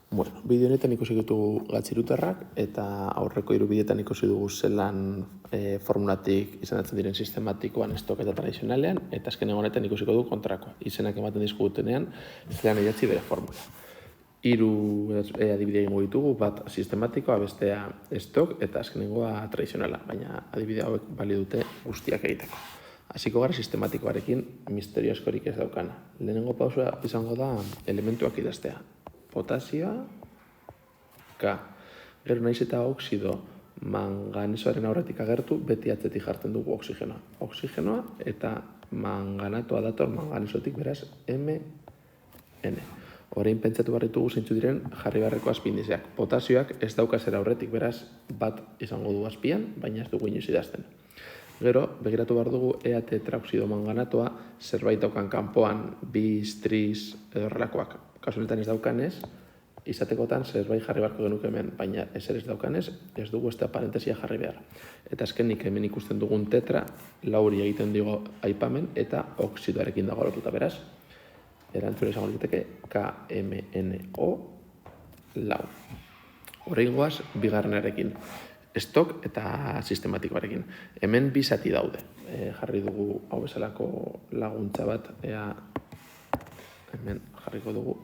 Bueno, bideo honetan ikusi ditugu gatzirutarrak eta aurreko 3 bideoetan ikusi dugu zelan formulatik izenatzen diren sistematikoan, estok eta tradizionalean, eta azkenengo honetan ikusiko dugu kontrakoa. Izenak ematen dizkugutenean zelan idatzi bere formula. 3 adibide egingo ditugu, bat sistematikoa, bestea estok eta azkenengoa tradizionala, baina adibide hauek balio dute guztiak egiteko. Hasiko gara sistematikoarekin misterio askorik ez daukana. Lehenengo pausua izango da elementuak idaztea. Potasioa, K. Gero naiz eta oxido manganesoaren aurretik agertu, beti atzetik jartzen dugu oxigenoa. Oxigenoa eta manganatoa dator manganesotik, beraz, MN. Orain pentsatu barritugu zeintzu diren jarri beharreko azpindizeak. Potasioak ez dauka zera aurretik, beraz, bat izango du azpian, baina ez dugu inoiz idazten. Gero, begiratu behar dugu ea tetraoxido manganatoa zerbait daukan kanpoan, bis, tris, edo horrelakoak. Kasu honetan ez daukanez, izatekotan zerbait jarri beharko genuke hemen, baina ezer ez daukanez, ez dugu ez da parentesia jarri behar. Eta azkenik hemen ikusten dugun tetra, lauri egiten digo aipamen, eta oxidoarekin dago lotuta, beraz. Erantzuna izango liteke KMNO lau. Oraingoaz, bigarrenarekin. Estok eta sistematikoarekin. Hemen bi zati daude. Jarri dugu hau bezalako laguntza bat, ea hemen jarriko dugu.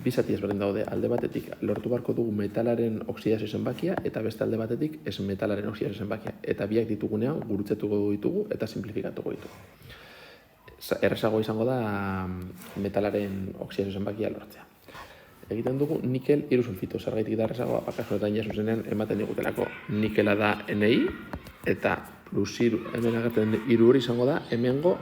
Bi zati ezberdin daude, alde batetik lortu beharko dugu metalaren oxidazio zenbakia eta beste alde batetik ez metalaren oxidazio zenbakia. Eta biak ditugunean gurutzetuko ditugu eta simplifikatuko ditugu. Errazago izango da metalaren oxidazio zenbakia lortzea. Egiten dugu nikel hirusulfito, zergaitik da errazagoa, bakasoetan zuzenean ematen digutelako. Nikela da NI eta plus hiru, hemen agertzen hiru hori izango da hemengo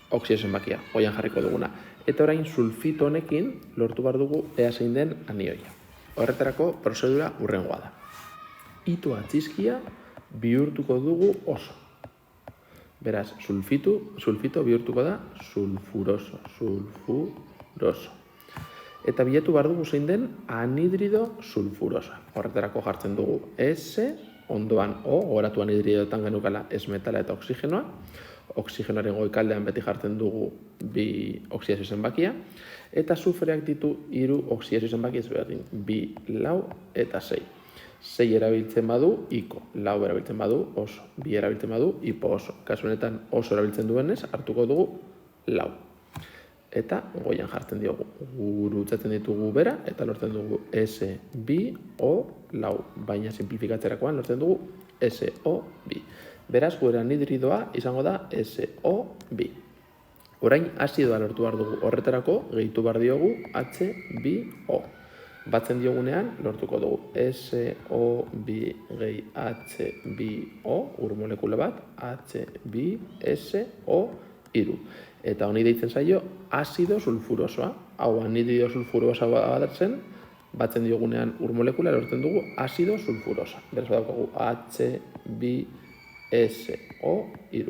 oxidazio zenbakia, goian jarriko duguna. Eta orain sulfito honekin lortu behar dugu ea zein den anioia. Horretarako prozedura hurrengoa da. Itoa txiskia bihurtuko dugu oso. Beraz, sulfito bihurtuko da sulfuroso. Eta bilatu behar dugu zein den anhidrido sulfurosa. Horretarako jartzen dugu S, ondoan O, gogoratu anhidridoetan genukala ez metala eta oxigenoa. Oxigenoaren goikaldean beti jartzen dugu bi oxidazio zenbakia. Eta sufreak ditu 3 oxidazio zenbaki ezberdin, 2, 4 eta 6. 6 erabiltzen badu, iko, 4 erabiltzen badu, oso, 2 erabiltzen badu, hipo oso. Kasu honetan oso erabiltzen duenez, hartuko dugu 4. Eta goian jartzen diogu, gurutzatzen ditugu bera, eta lortzen dugu SBO lau, baina simplifikatzerakoan lortzen dugu SO2. Beraz, gure anhidridoa izango da SO2. Orain, azidoa lortu behar dugu horretarako, gehitu behar diogu HBO. Batzen diogunean, lortuko dugu SO2 gehi HBO, ur molekula bat, HBSO3. Eta honi deitzen zaio azido sulfurosoa. Hau anhidrido sulfurosa batzen, batzen diogunean ur molekula lortzen dugu azido sulfurosa. Beraz badaukagu HBSO3.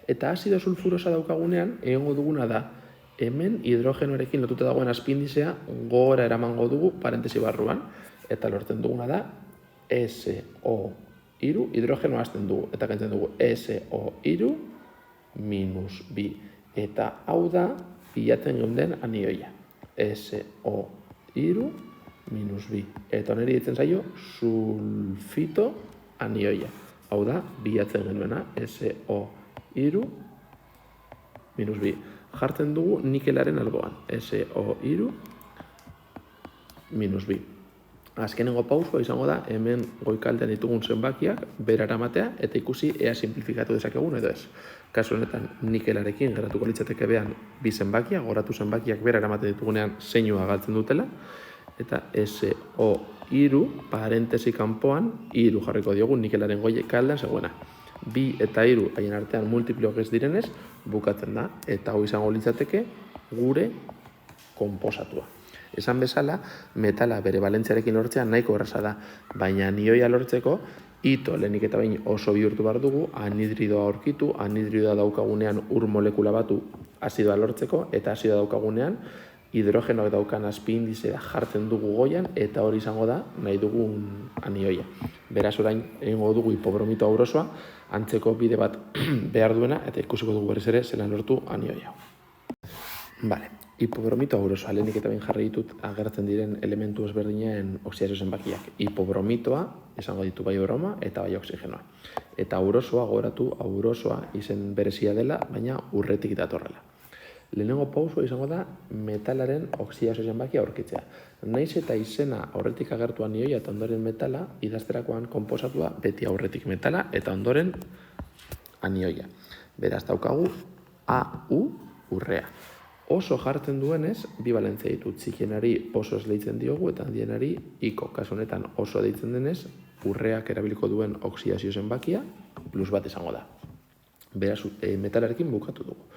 Eta azido sulfurosa daukagunean egongo duguna da hemen hidrogenoarekin lotuta dagoen azpindizea gora eramango dugu parentesi barruan. Eta lortzen duguna da SO3, hidrogenoa hasten dugu. Eta kentzen dugu SO3 minus B. Eta hau da, bilatzen geunden anioia. SO3 minus B. Eta oneri ditzen zaio, sulfito anioia. Hau da, bilatzen genuena, SO3 minus B. Jartzen dugu nikelaren alboan. SO3 minus B. Azkenengo pausua izango da, hemen goikaldean ditugun zenbakiak bera eramatea eta ikusi ea simplifikatu dezakegun edo ez. Kasu honetan nikelarekin geratuko litzateke behan bi zenbakia, goratu zenbakiak bera eramaten ditugunean zeinua galtzen dutela, eta SO3 parentesi kanpoan 3 jarriko diogu nikelaren goikaldean zegoena. 2 eta 3 haien artean multiplioak ez direnez bukatzen da, eta hau izango litzateke gure konposatua. Esan bezala, metala bere balentziarekin lortzea nahiko erraza da, baina anioia lortzeko ito lehenik eta behin oso bihurtu behar dugu, anhidridoa aurkitu, anhidridoa daukagunean ur molekula batu azidoa lortzeko, eta azidoa daukagunean hidrogenoak daukan azpindizea jartzen dugu goian, eta hori izango da nahi dugun anioia. Beraz orain egingo dugu hipobromito aurosoa, antzeko bide bat behar duena, eta ikusiko dugu berriz ere zelan lortu anioia. Vale. Hipobromito aurosoa, lehenik eta behin jarri ditut agertzen diren elementu ezberdinen oxidazio zenbakiak. Hipobromitoa, esango ditu bai broma eta bai oxigenoa. Eta aurosoa, gogoratu, aurosoa izen berezia dela, baina urretik datorrela. Lehenengo pausua izango da metalaren oxidazio zenbakia aurkitzea. Naiz eta izena aurretik agertu anioia eta ondoren metala, idazterakoan konposatua beti aurretik metala eta ondoren anioia. Beraz daukagu AU urrea. Oso jartzen duenez, bi balentzia ditu, txikienari oso esleitzen diogu eta handienari iko. Kasu honetan oso deitzen denez, urreak erabiliko duen oxidazio zenbakia plus bat izango da. Beraz, metalarekin bukatu dugu.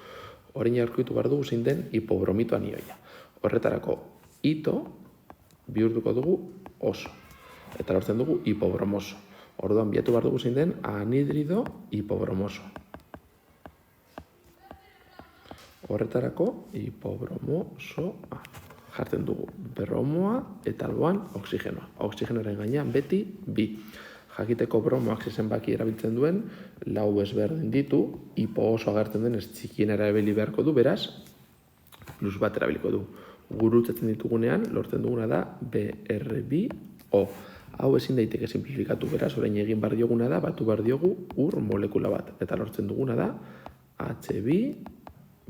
Orain aurkitu behar dugu zein den hipobromito anioia. Horretarako ito bihurtuko dugu oso. Eta lortzen dugu hipobromoso. Orduan bilatu behar dugu zein den anhidrido hipobromoso. Horretarako hipobromosoa. Jartzen dugu bromoa eta alboan oxigenoa. Oxigenoaren gainean beti bi. Jakiteko bromoak zenbaki erabiltzen duen, lau ezberdin ditu, hipo oso agertzen denez txikien erabili beharko du, beraz, plus bat erabiliko du. Gurutzatzen ditugunean, lortzen duguna da BR2O. Hau ezin daiteke simplifikatu, beraz, orain egin behar dioguna da, batu behar diogu ur molekula bat. Eta lortzen duguna da H2,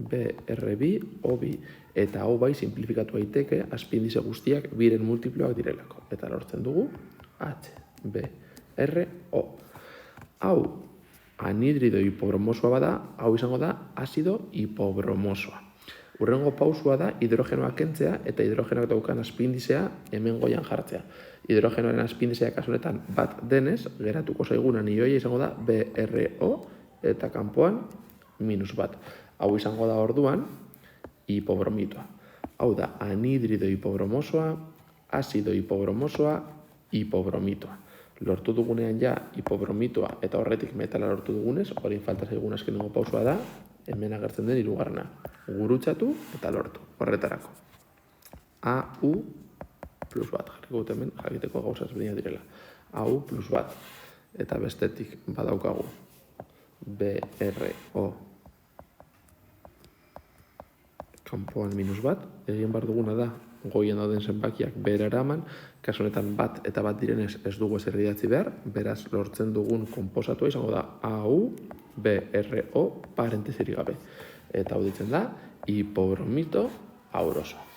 BR2O2. Eta hau bai simplifikatu daiteke azpiindize guztiak biren multiploak direlako. Eta lortzen dugu HBRO. Hau anhidrido hipobromosoa bada, hau izango da azido hipobromosoa. Hurrengo pausua da hidrogenoa kentzea eta hidrogenoak daukan azpiindizea hemen goian jartzea. Hidrogenoaren azpiindizea kasu honetan bat denez, geratuko zaigun anioia izango da BRO eta kanpoan minus bat. Hau izango da orduan hipobromitoa. Hau da anhidrido hipobromosoa, azido hipobromosoa, hipobromitoa. Lortu dugunean ja hipobromitoa eta horretik metala lortu dugunez, orain falta zaigun azkenengo pausua da, hemen agertzen den hirugarrena. Gurutzatu eta lortu. Horretarako. AU plus bat. Jarriko dut hemen jakiteko gauza ezberdinak direla. AU plus bat. Eta bestetik badaukagu BRO kanpoan minus bat. Egin behar duguna da goien dauden zenbakiak bera eraman, kasu honetan bat eta bat direnez ez dugu ezer idatzi behar, beraz lortzen dugun konposatua izango da AU, BRO, parentesirik gabe. Eta hau ditzen da hipobromito auroso.